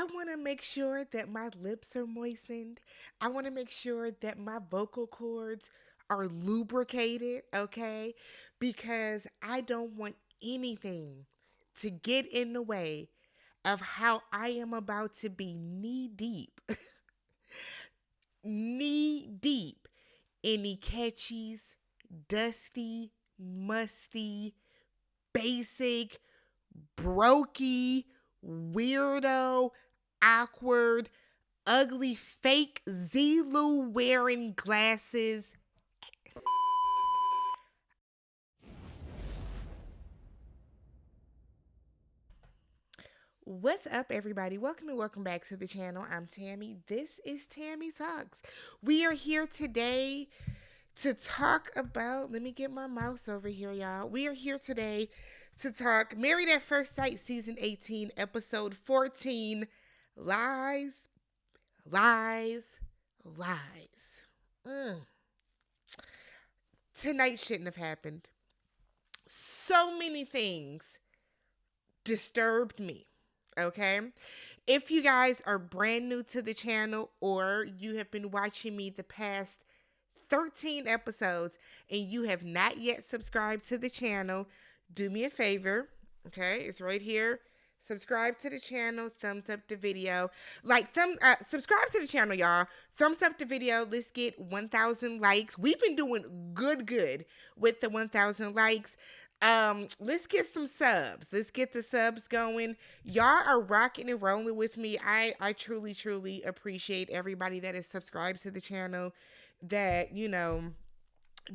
I want to make sure that my lips are moistened. I want to make sure that my vocal cords are lubricated, okay? Because I don't want anything to get in the way of how I am about to be knee deep, knee deep in Ikechi's dusty, musty, basic, brokey, weirdo, awkward, ugly, fake Zulu wearing glasses. What's up, everybody? Welcome and welcome back to the channel. I'm Tammy. This is Tammy Talks. We are here today to talk about, let me get my mouse over here, y'all. We are here today to talk Married at First Sight Season 18, Episode 14, Lies, Lies, Lies. Tonight shouldn't have happened. So many things disturbed me. Okay. If you guys are brand new to the channel or you have been watching me the past 13 episodes and you have not yet subscribed to the channel, do me a favor. Okay. It's right here. Subscribe to the channel, thumbs up the video. Subscribe to the channel, y'all. Thumbs up the video. Let's get 1,000 likes. We've been doing good with the 1,000 likes. Let's get some subs. Let's get the subs going. Y'all are rocking and rolling with me. I truly appreciate everybody that is subscribed to the channel, that,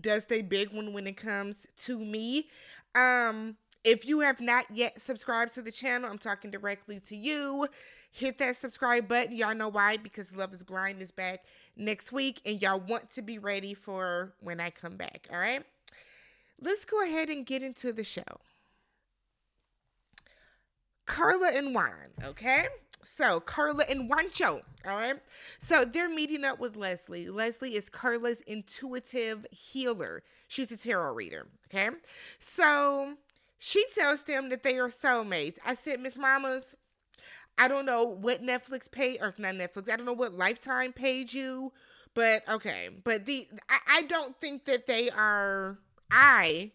does they big one when it comes to me. If you have not yet subscribed to the channel, I'm talking directly to you. Hit that subscribe button. Y'all know why, because Love is Blind is back next week, and y'all want to be ready for when I come back, all right? Let's go ahead and get into the show. Carla and Juan, okay? So, Carla and Juancho, all right? So, they're meeting up with Leslie. Leslie is Carla's intuitive healer. She's a tarot reader, okay? So, she tells them that they are soulmates. I said, Miss Mamas, I don't know what Netflix paid, or not Netflix, I don't know what Lifetime paid you, but okay. But I don't think that they are, I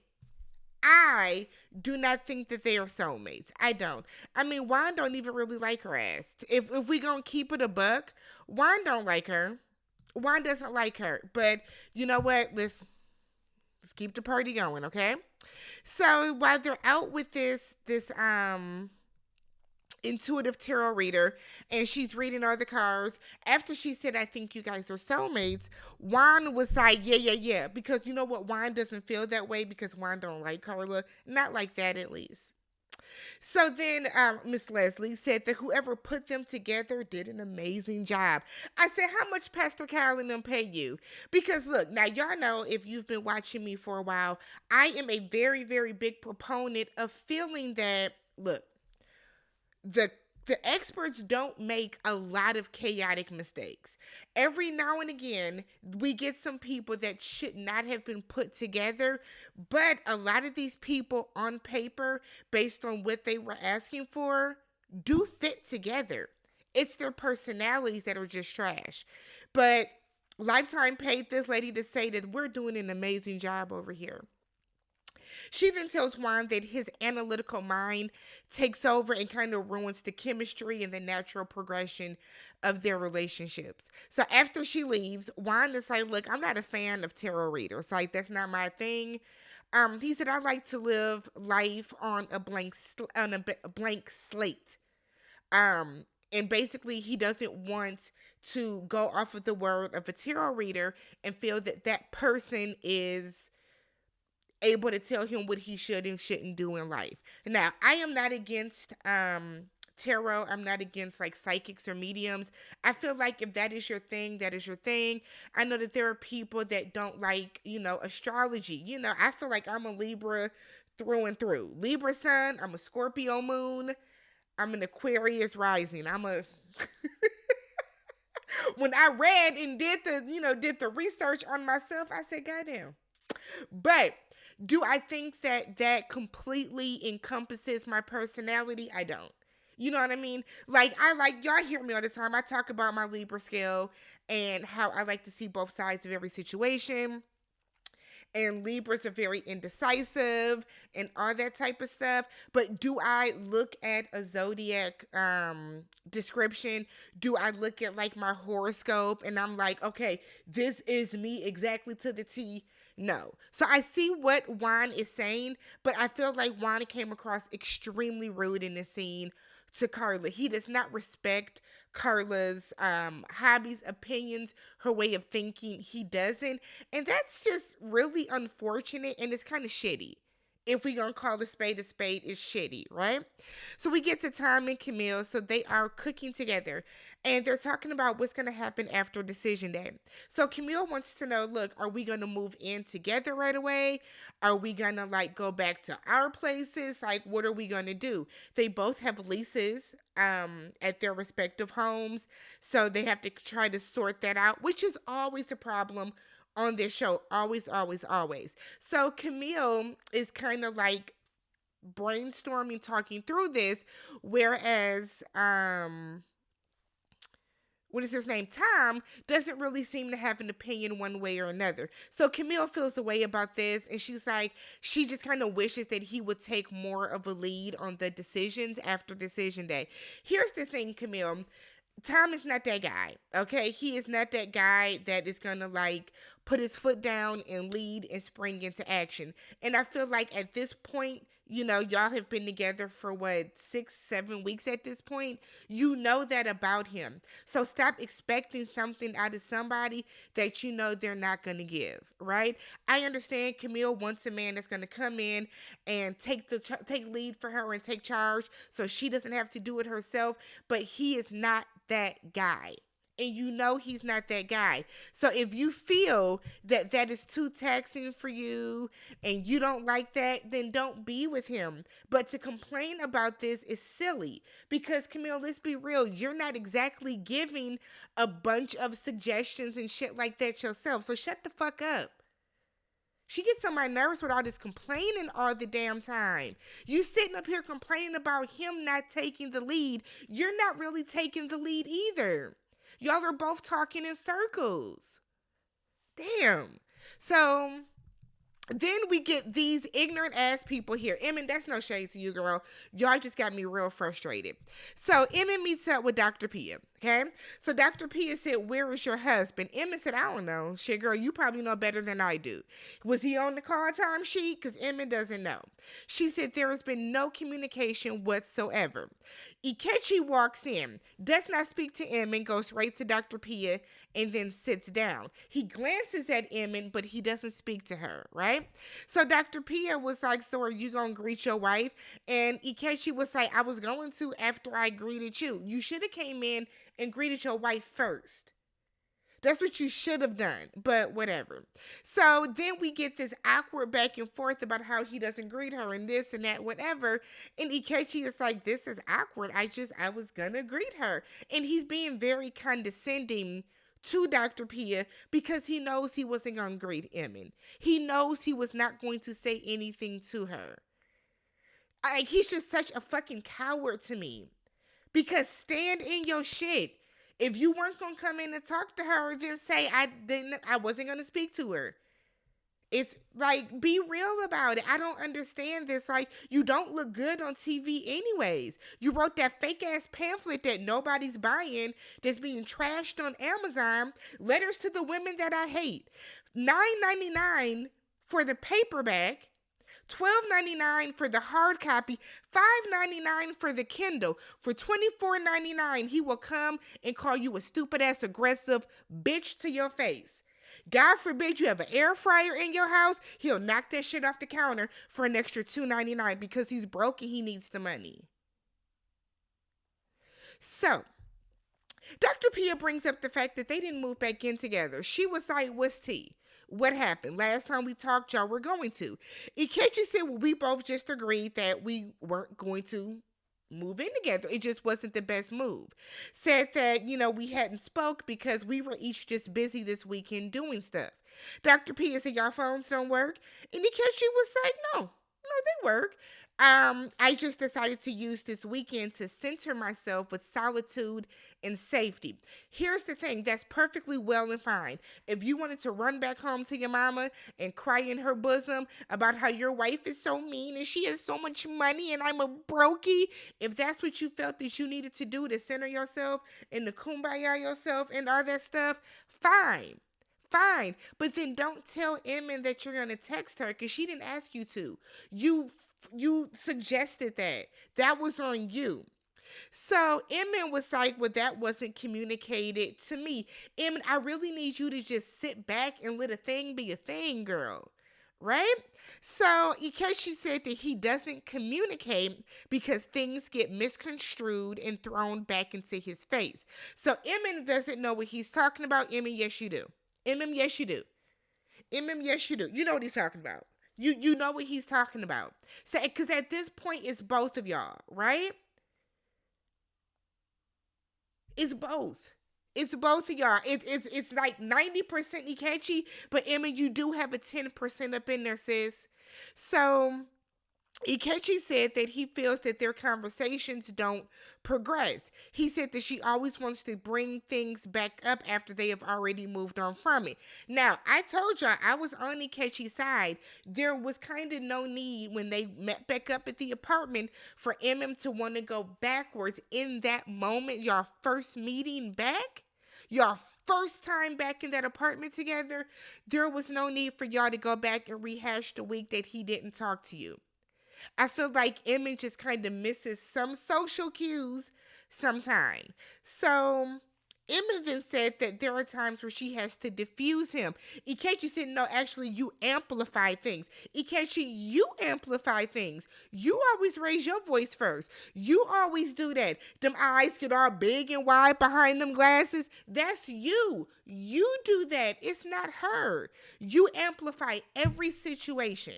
do not think that they are soulmates. I don't. I mean, Juan don't even really like her ass. If we gonna keep it a buck, Juan don't like her. Juan doesn't like her. But you know what? Let's keep the party going, okay? So while they're out with this intuitive tarot reader, and she's reading all the cards, after she said, I think you guys are soulmates, Juan was like, yeah, because you know what, Juan doesn't feel that way, because Juan don't like Carla, not like that at least. So then Miss Leslie said that whoever put them together did an amazing job. I said, how much Pastor Kyle and them pay you? Because look, now y'all know, if you've been watching me for a while, I am a very big proponent of feeling that, look, the experts don't make a lot of chaotic mistakes. Every now and again, we get some people that should not have been put together, but a lot of these people on paper, based on what they were asking for, do fit together. It's their personalities that are just trash. But Lifetime paid this lady to say that we're doing an amazing job over here. She then tells Juan that his analytical mind takes over and kind of ruins the chemistry and the natural progression of their relationships. So after she leaves, Juan is like, look, I'm not a fan of tarot readers. Like, that's not my thing. He said, I like to live life on a blank slate. And basically, he doesn't want to go off of the word of a tarot reader and feel that that person is able to tell him what he should and shouldn't do in life. Now, I am not against tarot. I'm not against like psychics or mediums. I feel like if that is your thing, that is your thing. I know that there are people that don't like, astrology. I feel like I'm a Libra through and through. Libra sun, I'm a Scorpio moon, I'm an Aquarius rising. When I read and did the research on myself, I said, goddamn. But do I think that completely encompasses my personality? I don't. You know what I mean? Like, y'all hear me all the time. I talk about my Libra scale and how I like to see both sides of every situation, and Libras are very indecisive and all that type of stuff. But do I look at a zodiac description? Do I look at like my horoscope and I'm like, okay, this is me exactly to the T? No. So I see what Juan is saying, but I feel like Juan came across extremely rude in the scene to Carla. He does not respect Carla's hobbies, opinions, her way of thinking. He doesn't. And that's just really unfortunate, and it's kind of shitty. If we gonna call a spade, it's shitty, right? So we get to Tom and Camille. So they are cooking together, and they're talking about what's gonna happen after decision day. So Camille wants to know, look, are we gonna move in together right away? Are we gonna like go back to our places? Like, what are we gonna do? They both have leases at their respective homes, so they have to try to sort that out, which is always the problem on this show. Always, always, always. So Camille is kind of like brainstorming, talking through this, whereas what is his name? Tom doesn't really seem to have an opinion one way or another. So Camille feels a way about this, and she's like, she just kind of wishes that he would take more of a lead on the decisions after decision day. Here's the thing, Camille. Tom is not that guy, okay? He is not that guy that is gonna like put his foot down and lead and spring into action. And I feel like at this point, you know, y'all have been together for what, 6-7 weeks at this point. You know that about him. So stop expecting something out of somebody that you know they're not gonna give, right? I understand Camille wants a man that's gonna come in and take lead for her and take charge, so she doesn't have to do it herself. But he is not that guy. And you know he's not that guy. So if you feel that that is too taxing for you and you don't like that, then don't be with him. But to complain about this is silly because, Camille, let's be real. You're not exactly giving a bunch of suggestions and shit like that yourself. So shut the fuck up. She gets on my nerves with all this complaining all the damn time. You sitting up here complaining about him not taking the lead. You're not really taking the lead either. Y'all are both talking in circles. Damn. So then we get these ignorant ass people here. Emmett, that's no shade to you, girl. Y'all just got me real frustrated. So Emmett meets up with Dr. Pia. Okay. So Dr. Pia said, where is your husband? Emmett said, I don't know. Shit, girl, you probably know better than I do. Was he on the call time sheet? Because Emmett doesn't know. She said there has been no communication whatsoever. Ikechi walks in, does not speak to Emmett, goes right to Dr. Pia, and then sits down. He glances at Emmett, but he doesn't speak to her, right? So Dr. Pia was like, so are you going to greet your wife? And Ikechi was like, I was going to after I greeted you. You should have came in and greeted your wife first. That's what you should have done, but whatever. So then we get this awkward back and forth about how he doesn't greet her and this and that, whatever. And Ikechi is like, this is awkward. I was gonna greet her. And he's being very condescending to Dr. Pia because he knows he wasn't gonna greet Emmett. He knows he was not going to say anything to her. Like, he's just such a fucking coward to me. Because stand in your shit. If you weren't gonna come in and talk to her, then say I wasn't gonna speak to her. It's like, be real about it. I don't understand this. Like, you don't look good on TV anyways. You wrote that fake ass pamphlet that nobody's buying, that's being trashed on Amazon. Letters to the Women That I Hate. $9.99 for the paperback. $12.99 for the hard copy, $5.99 for the Kindle. For $24.99, he will come and call you a stupid ass aggressive bitch to your face. God forbid you have an air fryer in your house, he'll knock that shit off the counter for an extra $2.99 because he's broke and he needs the money. So, Dr. Pia brings up the fact that they didn't move back in together. She was like, what's tea? What happened? Last time we talked, y'all were going to. Ikechi said, well, we both just agreed that we weren't going to move in together. It just wasn't the best move. Said that, we hadn't spoke because we were each just busy this weekend doing stuff. Dr. P said, y'all phones don't work? And Ikechi was like, no. They work. I just decided to use this weekend to center myself with solitude and safety. Here's the thing, that's perfectly well and fine. If you wanted to run back home to your mama and cry in her bosom about how your wife is so mean and she has so much money and I'm a brokey, if that's what you felt that you needed to do to center yourself and to kumbaya yourself and all that stuff, fine. Fine, but then don't tell Emin that you're gonna text her because she didn't ask you to. You you suggested that. That was on you. So Emin was like, "Well, that wasn't communicated to me. Emin, I really need you to just sit back and let a thing be a thing, girl." Right? So Ikechi said that he doesn't communicate because things get misconstrued and thrown back into his face. So Emin doesn't know what he's talking about. Emin, yes, you do. Yes, you do. Yes, you do. You know what he's talking about. You know what he's talking about. So, because at this point, it's both of y'all, right? It's both. It's both of y'all. It's like 90% Ikechi, but Emma, you do have a 10% up in there, sis. So Ikechi said that he feels that their conversations don't progress. He said that she always wants to bring things back up after they have already moved on from it. Now, I told y'all I was on Ikechi's side. There was kind of no need when they met back up at the apartment for MM to want to go backwards in that moment, y'all first meeting back. Y'all first time back in that apartment together, there was no need for y'all to go back and rehash the week that he didn't talk to you. I feel like Emmett just kind of misses some social cues sometime. So Emmett then said that there are times where she has to diffuse him. Ikechi said, no, actually, you amplify things. Ikechi, you amplify things. You always raise your voice first. You always do that. Them eyes get all big and wide behind them glasses. That's you. You do that. It's not her. You amplify every situation.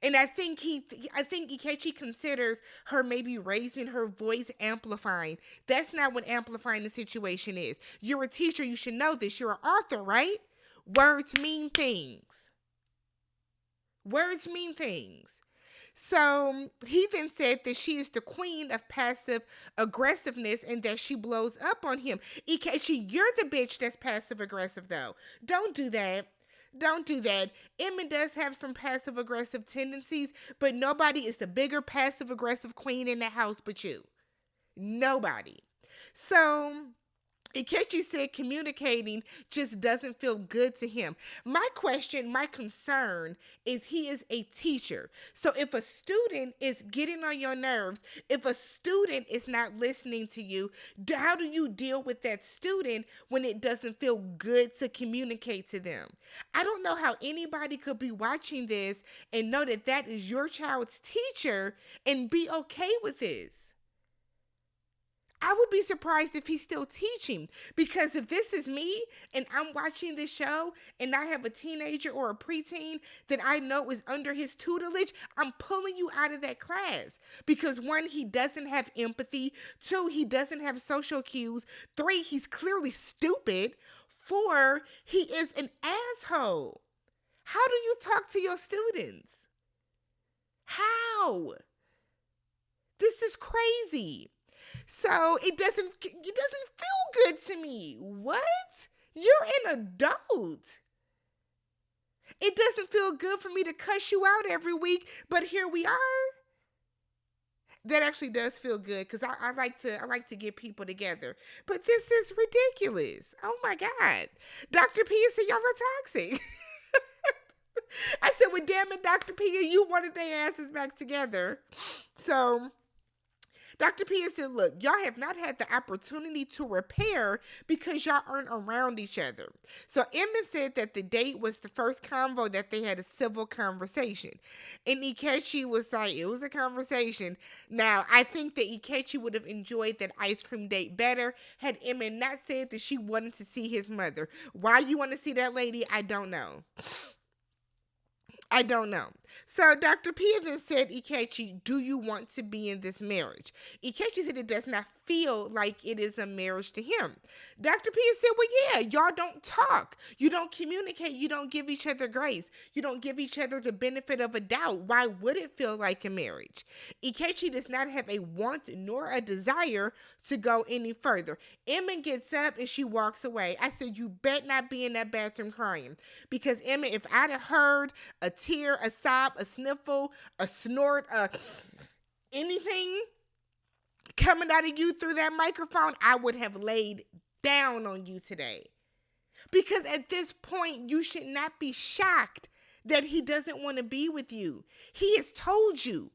And I think Ikechi considers her maybe raising her voice amplifying. That's not what amplifying the situation is. You're a teacher, you should know this. You're an author, right? Words mean things. Words mean things. So he then said that she is the queen of passive aggressiveness and that she blows up on him. Ikechi, you're the bitch that's passive aggressive though. Don't do that. Don't do that. Emma does have some passive aggressive tendencies, but nobody is the bigger passive aggressive queen in the house but you. Nobody. So Ikechi said communicating just doesn't feel good to him. My question, my concern is he is a teacher. So if a student is getting on your nerves, if a student is not listening to you, how do you deal with that student when it doesn't feel good to communicate to them? I don't know how anybody could be watching this and know that that is your child's teacher and be okay with this. I would be surprised if he's still teaching, because if this is me and I'm watching this show and I have a teenager or a preteen that I know is under his tutelage, I'm pulling you out of that class because one, he doesn't have empathy. Two, he doesn't have social cues. Three, he's clearly stupid. Four, he is an asshole. How do you talk to your students? How? This is crazy. So it doesn't feel good to me. What? You're an adult. It doesn't feel good for me to cuss you out every week, but here we are. That actually does feel good because I like to get people together. But this is ridiculous. Oh my God. Dr. P said y'all are toxic. I said, well, damn it, Dr. P, you wanted their asses back together. So Dr. P said, look, y'all have not had the opportunity to repair because y'all aren't around each other. So Emma said that the date was the first convo that they had a civil conversation. And Ikechi was like, it was a conversation. Now, I think that Ikechi would have enjoyed that ice cream date better had Emma not said that she wanted to see his mother. Why you want to see that lady, I don't know. I don't know. So Dr. P then said, Ikechi, do you want to be in this marriage? Ikechi said it does not feel like it is a marriage to him. Dr. P said, well, yeah, y'all don't talk. You don't communicate. You don't give each other grace. You don't give each other the benefit of a doubt. Why would it feel like a marriage? Ikechi does not have a want nor a desire to go any further. Emma gets up and she walks away. I said, you bet not be in that bathroom crying. Because Emma, if I'd have heard a tear, a sob, a sniffle, a snort, anything coming out of you through that microphone, I would have laid down on you today. Because at this point, you should not be shocked that he doesn't want to be with you. He has told you.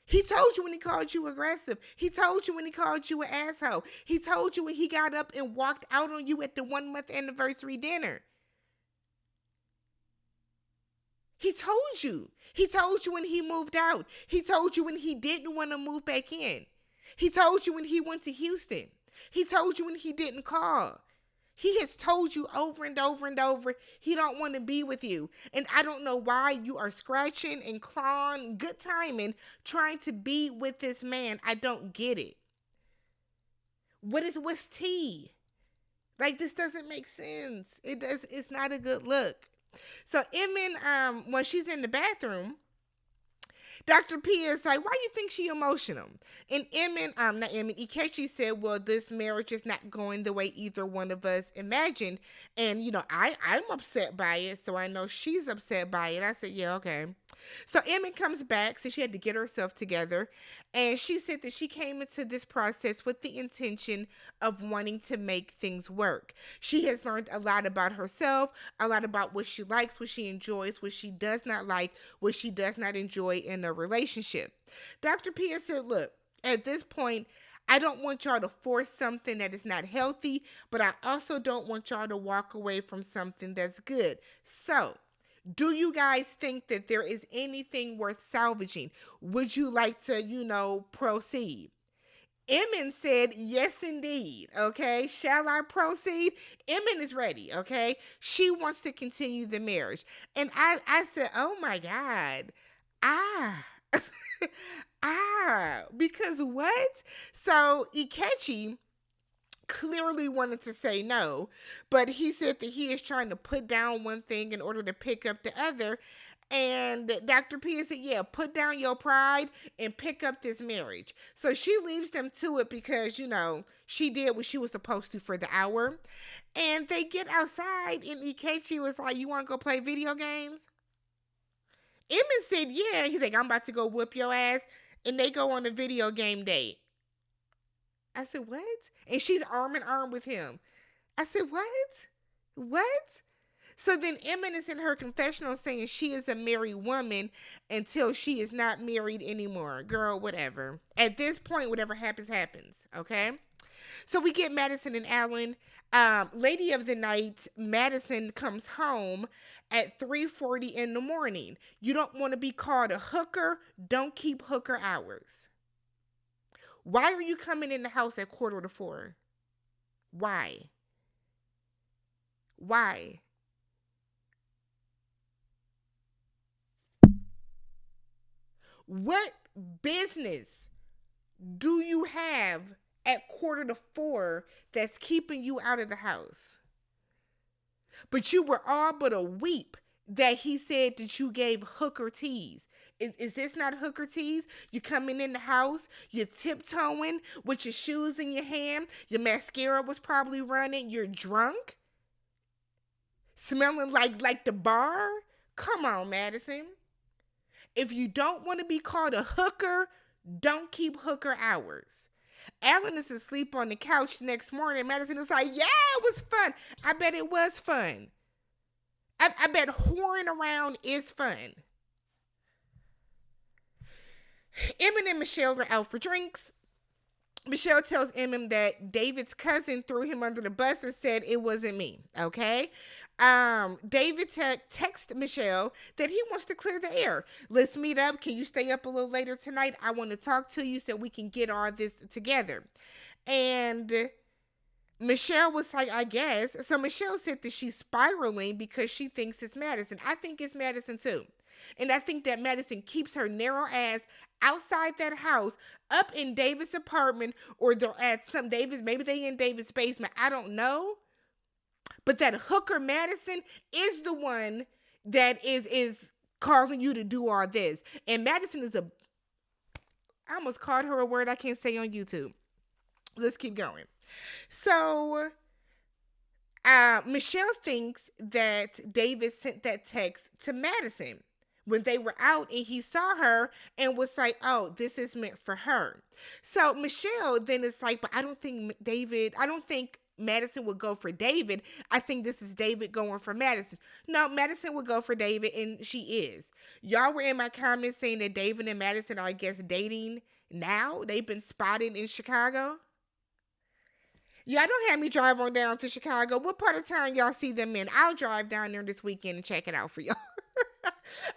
He told you when he called you aggressive. He told you when he called you an asshole. He told you when he got up and walked out on you at the 1-month anniversary dinner. He told you. He told you when he moved out. He told you when he didn't want to move back in. He told you when he went to Houston. He told you when he didn't call. He has told you over and over and over he don't want to be with you. And I don't know why you are scratching and clawing, good timing, trying to be with this man. I don't get it. What's tea? Like, this doesn't make sense. It's not a good look. So Emin, when she's in the bathroom, Dr. P is like, why you think she emotional? And Ikechi said, well, this marriage is not going the way either one of us imagined. And, I'm upset by it, so I know she's upset by it. I said, yeah, okay. So Emin comes back, so she had to get herself together. And she said that she came into this process with the intention of wanting to make things work. She has learned a lot about herself, a lot about what she likes, what she enjoys, what she does not like, what she does not enjoy in a relationship. Dr. P said, look, at this point, I don't want y'all to force something that is not healthy, but I also don't want y'all to walk away from something that's good. So, do you guys think that there is anything worth salvaging? Would you like to, proceed? Emin said, yes, indeed. Okay. Shall I proceed? Emin is ready. Okay. She wants to continue the marriage. And I said, oh my God. Because what? So Ikechi clearly wanted to say no, but he said that he is trying to put down one thing in order to pick up the other. And Dr. P said, yeah, put down your pride and pick up this marriage. So she leaves them to it because, she did what she was supposed to for the hour. And they get outside and Ikechi was like, you want to go play video games? Emin said, yeah. He's like, I'm about to go whoop your ass. And they go on a video game date. I said, what? And she's arm in arm with him. I said, what? So then Emin is in her confessional saying she is a married woman until she is not married anymore. Girl, whatever. At this point, whatever happens, happens. Okay? So we get Madison and Alan. Lady of the night, Madison comes home at 3:40 in the morning. You don't want to be called a hooker. Don't keep hooker hours. Why are you coming in the house at 3:45? Why? What business do you have at 3:45 that's keeping you out of the house? But you were all but a weep that he said that you gave hooker tease. Is this not hooker tease? You coming in the house, you're tiptoeing with your shoes in your hand, your mascara was probably running, you're drunk, smelling like the bar? Come on, Madison. If you don't want to be called a hooker, don't keep hooker hours. Alan is asleep on the couch the next morning. Madison is like, yeah, it was fun. I bet it was fun. I bet whoring around is fun. Emin and Michelle are out for drinks. Michelle tells Emin that David's cousin threw him under the bus and said it wasn't me. Okay. David texted Michelle that he wants to clear the air. Let's meet up. Can you stay up a little later tonight? I want to talk to you so we can get all this together. And Michelle was like, I guess. So Michelle said that she's spiraling because she thinks it's Madison. I think it's Madison too. And I think that Madison keeps her narrow ass outside that house, up in David's apartment, or they're at some Davis, maybe they in David's basement. I don't know. But that hooker Madison is the one that is causing you to do all this. And Madison is I almost called her a word I can't say on YouTube. Let's keep going. So Michelle thinks that David sent that text to Madison when they were out, and he saw her and was like, oh, this is meant for her. So Michelle then is like, but I don't think Madison would go for David. I think this is David going for Madison. No, Madison would go for David, and she is. Y'all were in my comments saying that David and Madison are, I guess, dating now. They've been spotted in Chicago. Y'all don't have me drive on down to Chicago. What part of town y'all see them in? I'll drive down there this weekend and check it out for y'all.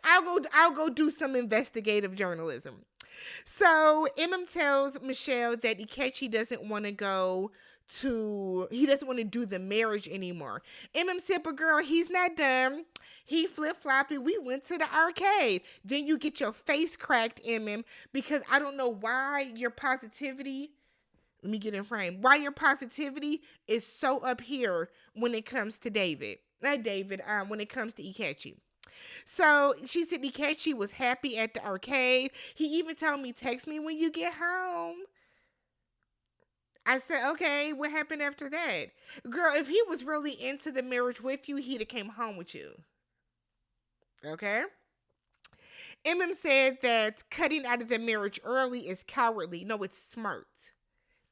I'll go do some investigative journalism. So tells Michelle that Ikechi doesn't want to do the marriage anymore. said, but girl, he's not done. He flip-floppy. We went to the arcade. Then you get your face cracked, because I don't know why your positivity, let me get in frame, why your positivity is so up here when it comes to when it comes to Ikechi. So she said Ikechi was happy at the arcade. He even told me, text me when you get home. I said, okay, what happened after that? Girl, if he was really into the marriage with you, he'd have came home with you. Okay? said that cutting out of the marriage early is cowardly. No, it's smart.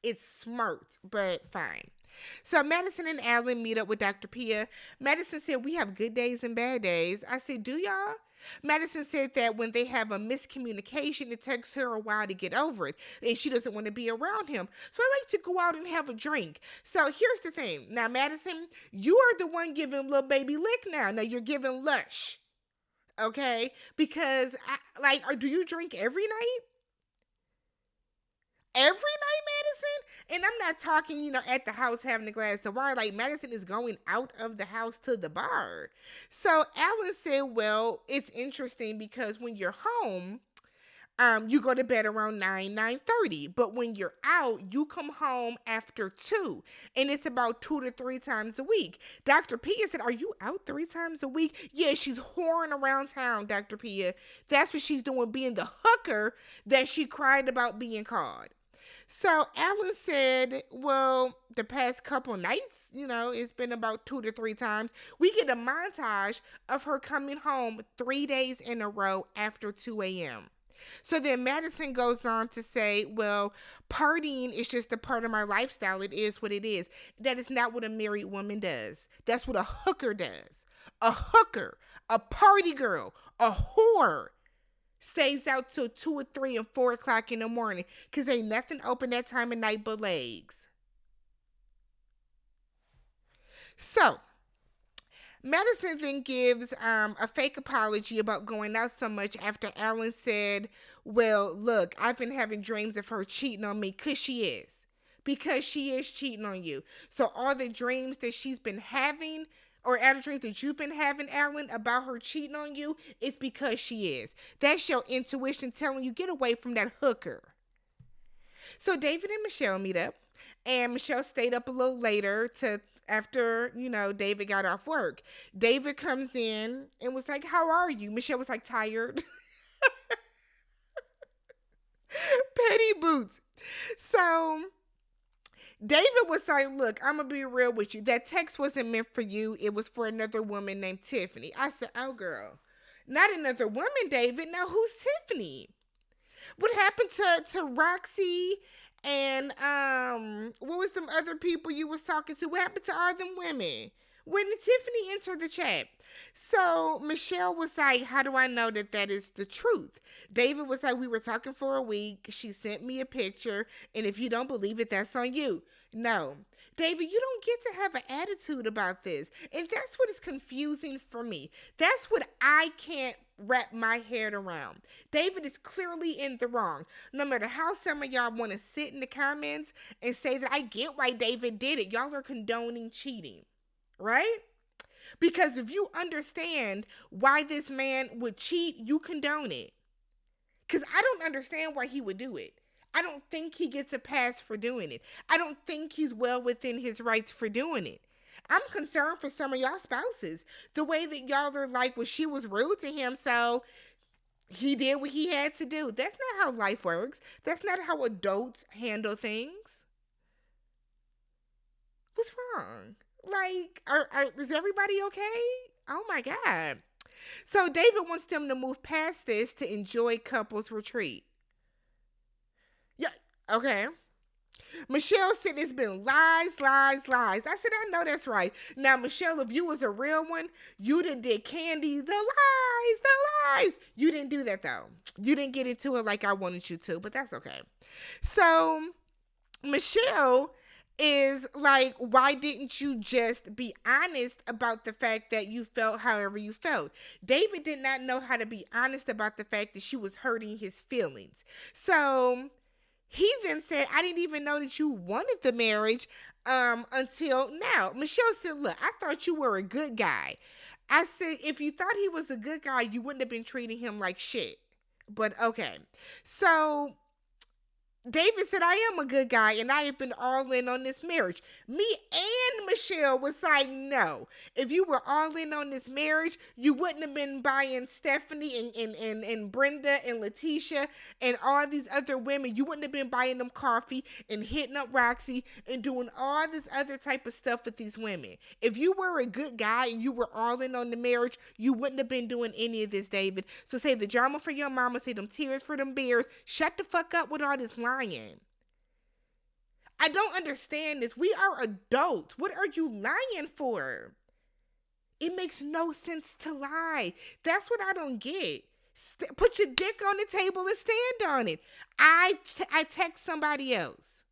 It's smart, but fine. So Madison and Alan meet up with Dr. Pia. Madison said, we have good days and bad days. I said, do y'all? Madison said that when they have a miscommunication, it takes her a while to get over it, and she doesn't want to be around him. So I like to go out and have a drink. So here's the thing. Now, Madison, you are the one giving little baby lick now. Now you're giving lush. Okay? Because, do you drink every night? Every night, Madison? And I'm not talking, at the house having a glass of wine. Like, Madison is going out of the house to the bar. So Alan said, well, it's interesting because when you're home, you go to bed around 9:30. But when you're out, you come home after 2. And it's about 2 to 3 times a week. Dr. Pia said, are you out 3 times a week? Yeah, she's whoring around town, Dr. Pia. That's what she's doing, being the hooker that she cried about being called. So Alan said, well, the past couple nights, it's been about 2 to 3 times. We get a montage of her coming home 3 days in a row after 2 a.m. So then Madison goes on to say, well, partying is just a part of my lifestyle. It is what it is. That is not what a married woman does. That's what a hooker does. A hooker, a party girl, a whore stays out till 2 or 3 and 4 o'clock in the morning because ain't nothing open that time of night but legs. So Madison then gives a fake apology about going out so much after Alan said, well, look, I've been having dreams of her cheating on me because she is cheating on you. So all the dreams that she's been having, or other dreams that you've been having, Alan, about her cheating on you, it's because she is. That's your intuition telling you, get away from that hooker. So David and Michelle meet up, and Michelle stayed up a little later after, David got off work. David comes in and was like, how are you? Michelle was like, tired. Petty boots. So David was like, look, I'm going to be real with you. That text wasn't meant for you. It was for another woman named Tiffany. I said, oh, girl, not another woman, David. Now, who's Tiffany? What happened to Roxy and what was them other people you was talking to? What happened to all them women? When did Tiffany enter the chat? So Michelle was like, how do I know that is the truth? David was like, we were talking for a week. She sent me a picture. And if you don't believe it, that's on you. No. David, you don't get to have an attitude about this. And that's what is confusing for me. That's what I can't wrap my head around. David is clearly in the wrong. No matter how some of y'all want to sit in the comments and say that I get why David did it. Y'all are condoning cheating, right? Because if you understand why this man would cheat, you condone it. Because I don't understand why he would do it. I don't think he gets a pass for doing it. I don't think he's well within his rights for doing it. I'm concerned for some of y'all spouses. The way that y'all are like, well, she was rude to him, so he did what he had to do. That's not how life works. That's not how adults handle things. What's wrong? Like, is everybody okay? Oh my God. So David wants them to move past this to enjoy couples retreat. Yeah, okay. Michelle said it's been lies, lies, lies. I said, I know that's right. Now, Michelle, if you was a real one, you did Candy, the lies, the lies. You didn't do that, though. You didn't get into it like I wanted you to, but that's okay. So, Michelle is like, why didn't you just be honest about the fact that you felt however you felt? David did not know how to be honest about the fact that she was hurting his feelings. So he then said, I didn't even know that you wanted the marriage until now. Michelle said, look, I thought you were a good guy. I said, if you thought he was a good guy, you wouldn't have been treating him like shit. But okay. So David said, I am a good guy and I have been all in on this marriage. Me and Michelle was like, no. If you were all in on this marriage, you wouldn't have been buying Stephanie and Brenda and Letitia and all these other women. You wouldn't have been buying them coffee and hitting up Roxy and doing all this other type of stuff with these women. If you were a good guy and you were all in on the marriage, you wouldn't have been doing any of this, David. So save the drama for your mama, save them tears for them bears. Shut the fuck up with all this lying. I don't understand this. We are adults. What are you lying for? It makes no sense to lie. That's what I don't get. Put your dick on the table and stand on it. I text somebody else.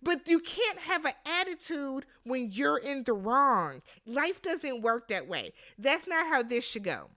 But you can't have an attitude when you're in the wrong. Life doesn't work that way. That's not how this should go.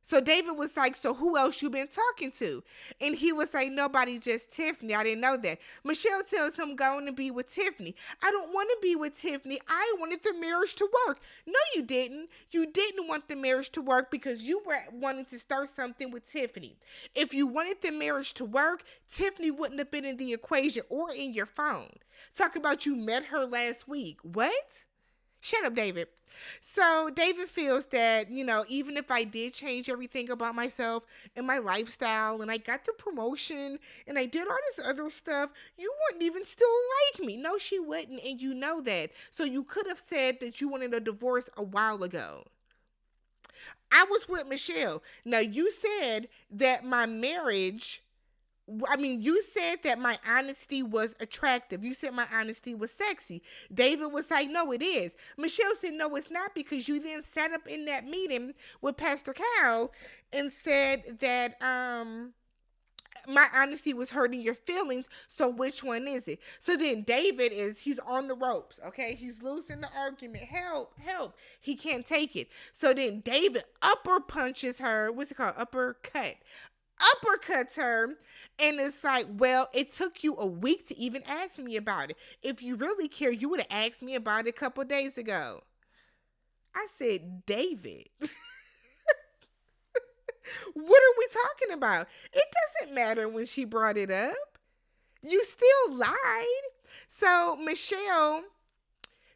So David was like, so who else you been talking to? And he was like, nobody, just Tiffany. I didn't know that. Michelle tells him going to be with Tiffany. I don't want to be with Tiffany. I wanted the marriage to work. No, you didn't. You didn't want the marriage to work because you were wanting to start something with Tiffany. If you wanted the marriage to work, Tiffany wouldn't have been in the equation or in your phone. Talk about you met her last week. What? Shut up, David. So David feels that, even if I did change everything about myself and my lifestyle and I got the promotion and I did all this other stuff, you wouldn't even still like me. No, she wouldn't. And you know that. So you could have said that you wanted a divorce a while ago. I was with Michelle. Now, you said that you said that my honesty was attractive. You said my honesty was sexy. David was like, no, it is. Michelle said, no, it's not, because you then sat up in that meeting with Pastor Cal and said that my honesty was hurting your feelings. So which one is it? So then David he's on the ropes. Okay. He's losing the argument. Help. He can't take it. So then David punches her. What's it called? Uppercuts her, and it's like, well, it took you a week to even ask me about it. If you really care, you would have asked me about it a couple days ago. I said, David, what are we talking about? It doesn't matter when she brought it up. You still lied. So Michelle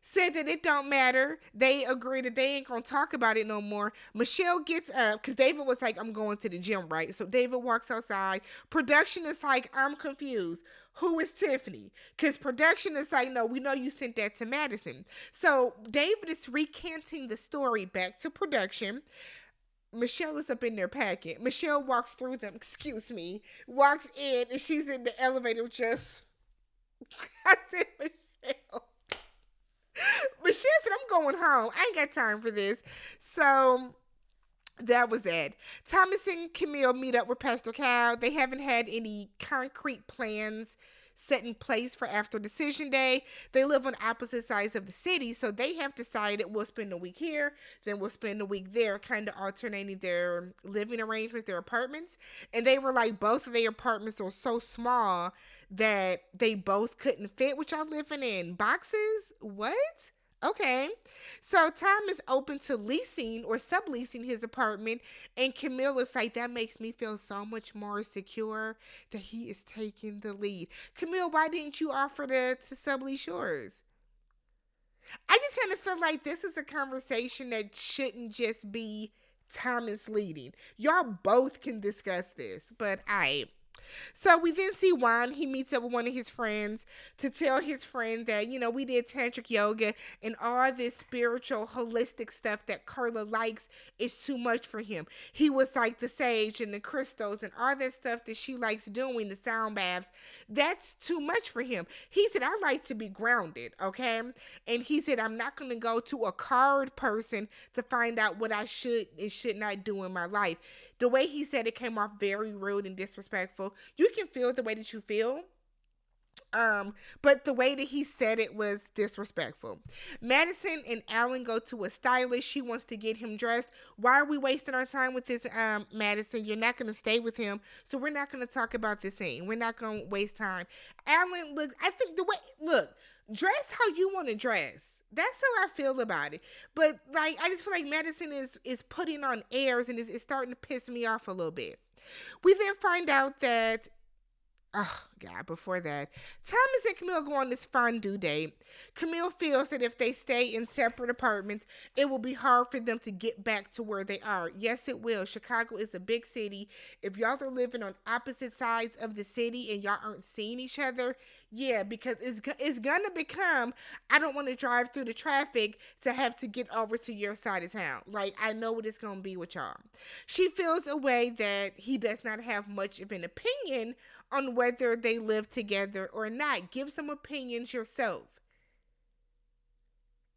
said that it don't matter. They agree that they ain't gonna talk about it no more. Michelle gets up because David was like, I'm going to the gym, right? So David walks outside. Production is like, I'm confused. Who is Tiffany? Because production is like, no, we know you sent that to Madison. So David is recanting the story back to production. Michelle is up in there packing. Michelle walks through them, walks in, and she's in the elevator just, I said, Michelle. Michelle said, I'm going home. I ain't got time for this. So that was that. Thomas and Camille meet up with Pastor Cal. They haven't had any concrete plans set in place for after decision day. They live on opposite sides of the city, so they have decided we'll spend a week here, then we'll spend a week there, kind of alternating their living arrangements, their apartments. And they were like, both of their apartments are so small that they both couldn't fit, which y'all living in boxes. What? Okay. So Tom is open to leasing or subleasing his apartment, and Camille is like, that makes me feel so much more secure that he is taking the lead. Camille, why didn't you offer to sublease yours? I just kind of feel like this is a conversation that shouldn't just be Thomas leading. Y'all both can discuss this, but so we then see Juan. He meets up with one of his friends to tell his friend that, we did tantric yoga and all this spiritual, holistic stuff that Carla likes is too much for him. He was like the sage and the crystals and all that stuff that she likes doing, the sound baths. That's too much for him. He said, I like to be grounded, okay? And he said, I'm not going to go to a card person to find out what I should and should not do in my life. The way he said it came off very rude and disrespectful. You can feel the way that you feel. But the way that he said it was disrespectful. Madison and Alan go to a stylist. She wants to get him dressed. Why are we wasting our time with this, Madison? You're not going to stay with him, so we're not going to talk about this scene. We're not going to waste time. Alan looks, I think dress how you want to dress. That's how I feel about it. But I just feel like Madison is putting on airs and is starting to piss me off a little bit. We then find out that, oh God, before that, Thomas and Camille go on this fondue date. Camille feels that if they stay in separate apartments, it will be hard for them to get back to where they are. Yes, it will. Chicago is a big city. If y'all are living on opposite sides of the city and y'all aren't seeing each other, yeah, because it's going to become, I don't want to drive through the traffic to have to get over to your side of town. I know what it's going to be with y'all. She feels a way that he does not have much of an opinion on whether they live together or not. Give some opinions yourself.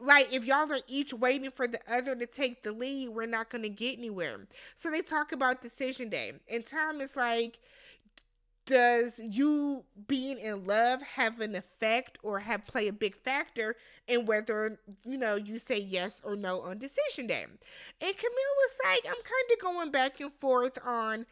If y'all are each waiting for the other to take the lead, we're not going to get anywhere. So they talk about decision day. And Tom is like, does you being in love have an effect or play a big factor in whether, you say yes or no on decision day? And Camille is like, I'm kind of going back and forth on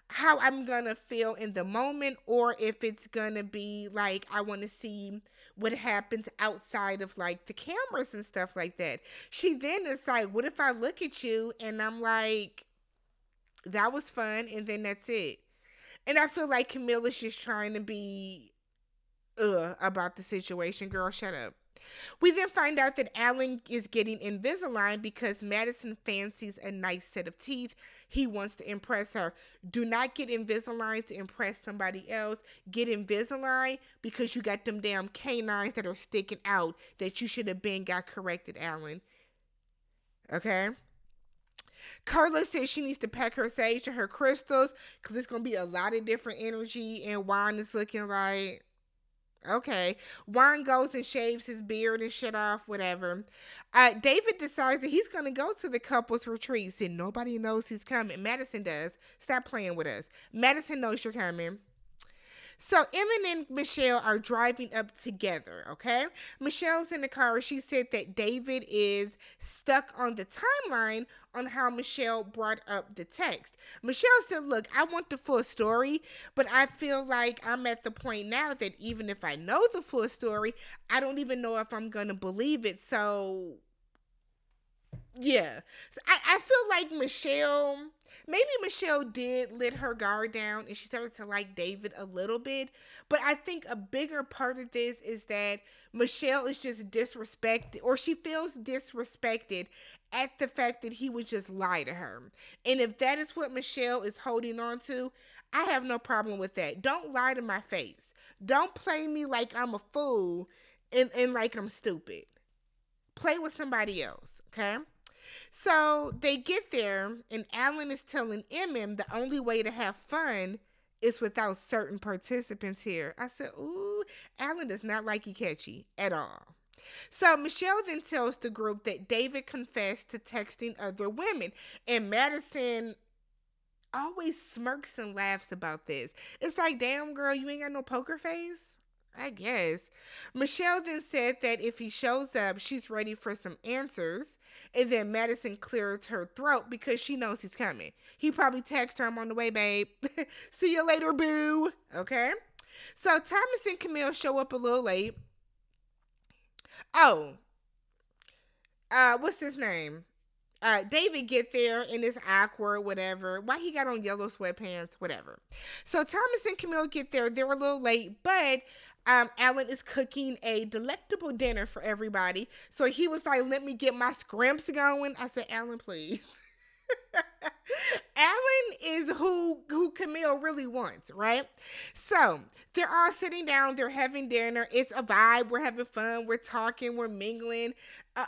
how I'm going to feel in the moment, or if it's going to be I want to see what happens outside of the cameras and stuff like that. She then is like, what if I look at you and I'm like, that was fun, and then that's it? And I feel like Camilla's just trying to be about the situation. Girl, shut up. We then find out that Alan is getting Invisalign because Madison fancies a nice set of teeth. He wants to impress her. Do not get Invisalign to impress somebody else. Get Invisalign because you got them damn canines that are sticking out that you should have got corrected, Alan. Okay? Carla says she needs to pack her sage and her crystals because it's going to be a lot of different energy, and Juan is looking like, okay. Juan goes and shaves his beard and shit off, whatever. David decides that he's going to go to the couples retreat, and nobody knows he's coming. Madison does. Stop playing with us. Madison knows you're coming. So Emmett and Michelle are driving up together, okay? Michelle's in the car. She said that David is stuck on the timeline on how Michelle brought up the text. Michelle said, look, I want the full story, but I feel like I'm at the point now that even if I know the full story, I don't even know if I'm going to believe it. So, yeah. I feel like maybe Michelle did let her guard down and she started to like David a little bit. But I think a bigger part of this is that Michelle is just disrespected, or she feels disrespected at the fact that he would just lie to her. And if that is what Michelle is holding on to, I have no problem with that. Don't lie to my face. Don't play me like I'm a fool and like I'm stupid. Play with somebody else, okay? So they get there, and Alan is telling Emmett the only way to have fun is without certain participants here. I said, ooh, Alan does not like Ikechi at all. So Michelle then tells the group that David confessed to texting other women, and Madison always smirks and laughs about this. It's like, damn, girl, you ain't got no poker face? I guess. Michelle then said that if he shows up, she's ready for some answers. And then Madison clears her throat because she knows he's coming. He probably texted her, I'm on the way, babe. See you later, boo. Okay? So Thomas and Camille show up a little late. Oh, what's his name? David get there and it's awkward, whatever. Why he got on yellow sweatpants, whatever. So Thomas and Camille get there. They're a little late, but Alan is cooking a delectable dinner for everybody. So he was like, let me get my scrimps going. I said, Alan, please. Alan is who Camille really wants, right? So they're all sitting down, they're having dinner. It's a vibe. We're having fun. We're talking. We're mingling.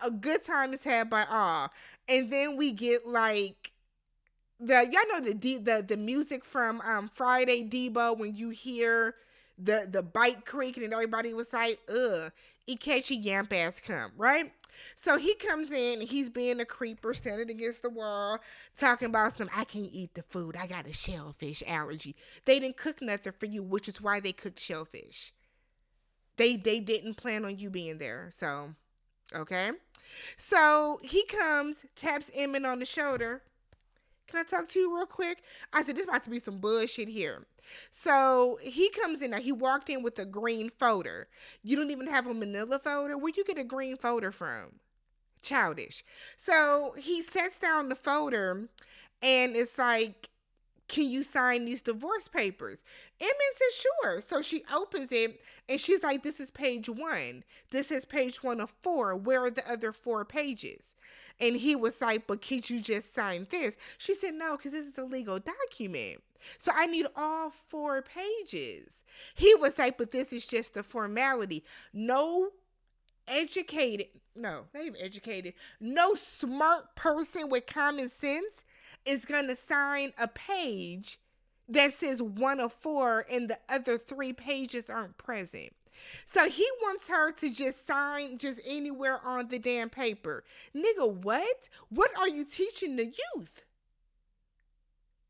A good time is had by all. And then we get like y'all know the music from Friday Debo when you hear the bike creaking and everybody was like, ugh, Ikechi yamp ass come, right? So he comes in, he's being a creeper, standing against the wall, talking about I can't eat the food. I got a shellfish allergy. They didn't cook nothing for you, which is why they cooked shellfish. They didn't plan on you being there. So, okay. So he comes, taps Emmett on the shoulder. Can I talk to you real quick? I said, this about to be some bullshit here. So he comes in now. He walked in with a green folder. You don't even have a manila folder? Where'd you get a green folder from? Childish. So he sets down the folder and it's like, can you sign these divorce papers? Emmett says, sure. So she opens it and she's like, this is page 1. This is page 1 of 4. Where are the other 4 pages? And he was like, but can't you just sign this? She said, no, because this is a legal document. So I need all 4 pages. He was like, but this is just a formality. No smart person with common sense is going to sign a page that says 1 of 4 and the other 3 pages aren't present. So he wants her to just sign just anywhere on the damn paper. Nigga, what? What are you teaching the youth?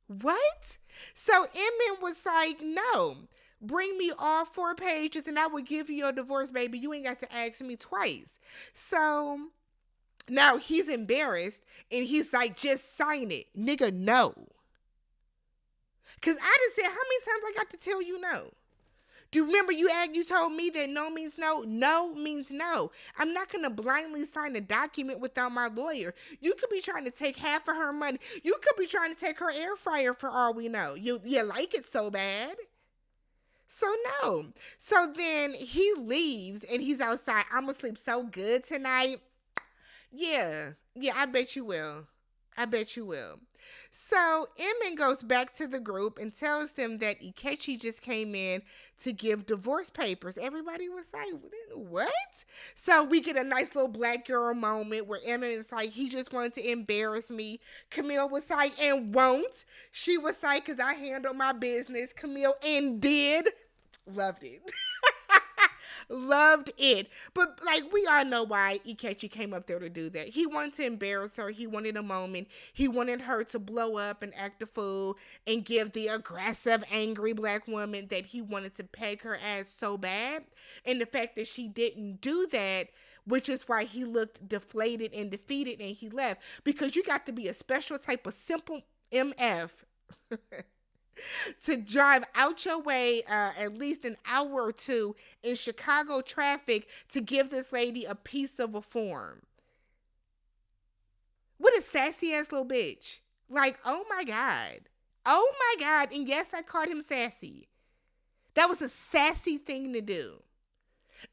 What? So Emmett was like, no, bring me all 4 pages and I will give you your divorce, baby. You ain't got to ask me twice. So now he's embarrassed and he's like, just sign it. Nigga, no. Because I just said, how many times I got to tell you no? Do you remember you told me that no means no? No means no. I'm not going to blindly sign a document without my lawyer. You could be trying to take half of her money. You could be trying to take her air fryer for all we know. You like it so bad. So no. So then he leaves and he's outside. I'm going to sleep so good tonight. Yeah, I bet you will. So Emmett goes back to the group and tells them that Ikechi just came in to give divorce papers. Everybody was like, what? So we get a nice little black girl moment where Emmett is like, he just wanted to embarrass me. Camille was like, and won't. She was like, because I handled my business. Camille, and did. Loved it. Loved it. But like we all know why Ikechi came up there to do that. He wanted to embarrass her. He wanted a moment. He wanted her to blow up and act a fool and give the aggressive, angry black woman that he wanted to peg her as so bad. And the fact that she didn't do that, which is why he looked deflated and defeated and he left. Because you got to be a special type of simple MF to drive out your way at least an hour or 2 in Chicago traffic to give this lady a piece of a form. What a sassy ass little bitch. Like, oh my God. And yes, I called him sassy. That was a sassy thing to do.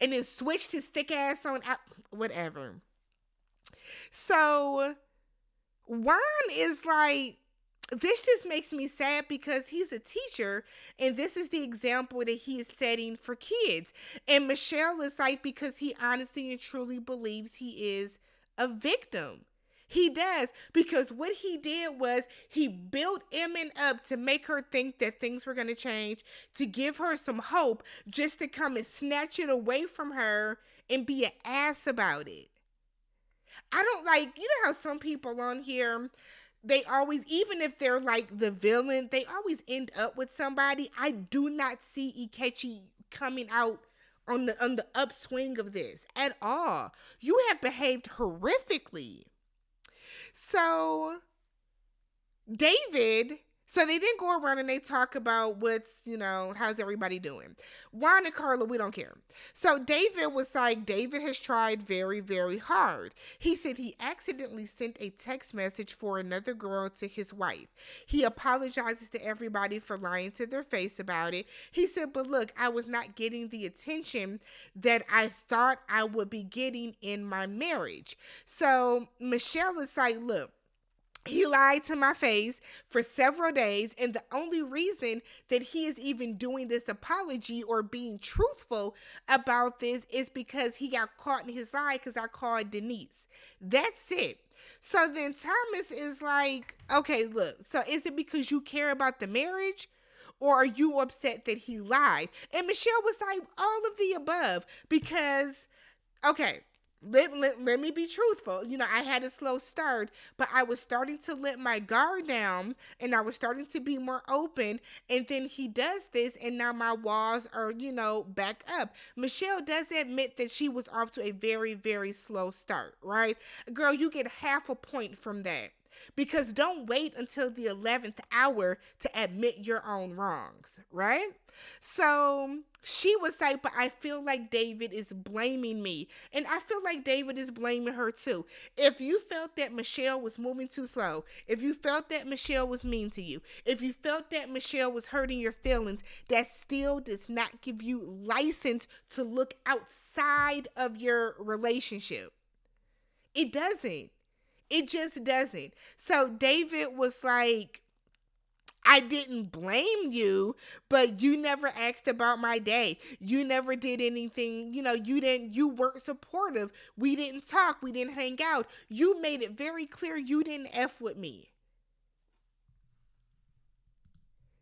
And then switched his thick ass on out. Whatever. So Juan is like, this just makes me sad because he's a teacher and this is the example that he is setting for kids. And Michelle is like, because he honestly and truly believes he is a victim. He does, because what he did was he built Emmett up to make her think that things were going to change, to give her some hope, just to come and snatch it away from her and be an ass about it. I don't like, you know how some people on here, they always, even if they're like the villain, they always end up with somebody. I do not see Ikechi coming out on the upswing of this at all. You have behaved horrifically. So David So they then go around and they talk about how's everybody doing. Juan and Carla, we don't care. So David was like, David has tried very, very hard. He said he accidentally sent a text message for another girl to his wife. He apologizes to everybody for lying to their face about it. He said, but look, I was not getting the attention that I thought I would be getting in my marriage. So Michelle is like, look, he lied to my face for several days, and the only reason that he is even doing this apology or being truthful about this is because he got caught in his lie because I called Denise. That's it. So then Thomas is like, okay, look, so is it because you care about the marriage? Or are you upset that he lied? And Michelle was like, all of the above, because, okay, let me be truthful. I had a slow start, but I was starting to let my guard down and I was starting to be more open. And then he does this and now my walls are, back up. Michelle does admit that she was off to a very, very slow start, right? Girl, you get half a point from that. Because don't wait until the 11th hour to admit your own wrongs, right? So she was like, but I feel like David is blaming me. And I feel like David is blaming her too. If you felt that Michelle was moving too slow, if you felt that Michelle was mean to you, if you felt that Michelle was hurting your feelings, that still does not give you license to look outside of your relationship. It doesn't. It just doesn't. So David was like, I didn't blame you, but you never asked about my day. You never did anything. You weren't supportive. We didn't talk. We didn't hang out. You made it very clear you didn't F with me.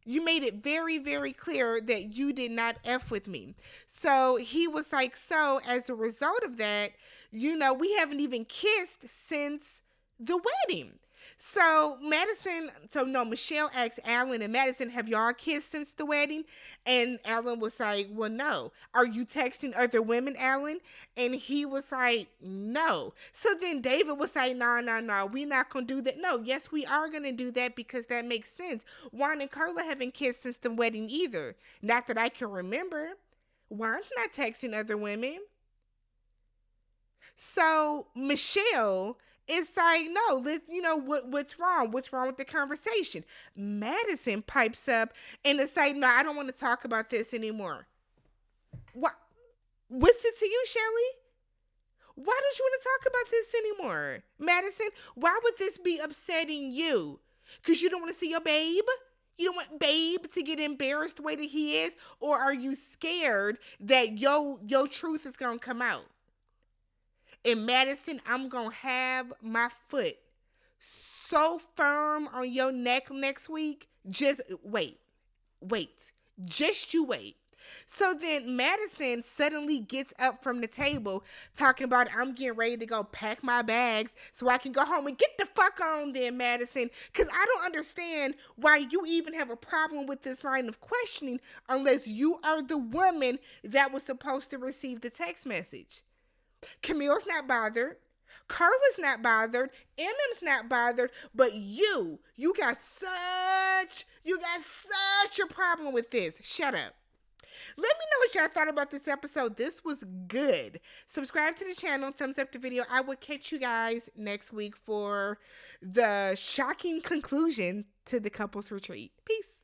You made it very, very clear that you did not F with me. So he was like, so as a result of that, we haven't even kissed since the wedding. So Michelle asked Alan and Madison, have y'all kissed since the wedding? And Alan was like, well, no. Are you texting other women, Alan? And he was like, no. So then David was like, no, we not going to do that. No, yes, we are going to do that because that makes sense. Juan and Carla haven't kissed since the wedding either. Not that I can remember. Juan's not texting other women. So Michelle, it's like, no, what's wrong? What's wrong with the conversation? Madison pipes up and it's like, no, I don't want to talk about this anymore. What's it to you, Shelly? Why don't you want to talk about this anymore? Madison, why would this be upsetting you? Because you don't want to see your babe? You don't want babe to get embarrassed the way that he is? Or are you scared that your truth is going to come out? In Madison, I'm going to have my foot so firm on your neck next week. Just wait. Just you wait. So then Madison suddenly gets up from the table talking about, I'm getting ready to go pack my bags so I can go home and get the fuck on then, Madison. Because I don't understand why you even have a problem with this line of questioning unless you are the woman that was supposed to receive the text message. Camille's not bothered. Carla's not bothered. Emmem's not bothered. But you got such a problem with this. Shut up. Let me know what y'all thought about this episode. This was good. Subscribe to the channel. Thumbs up the video. I will catch you guys next week for the shocking conclusion to the couples retreat. Peace.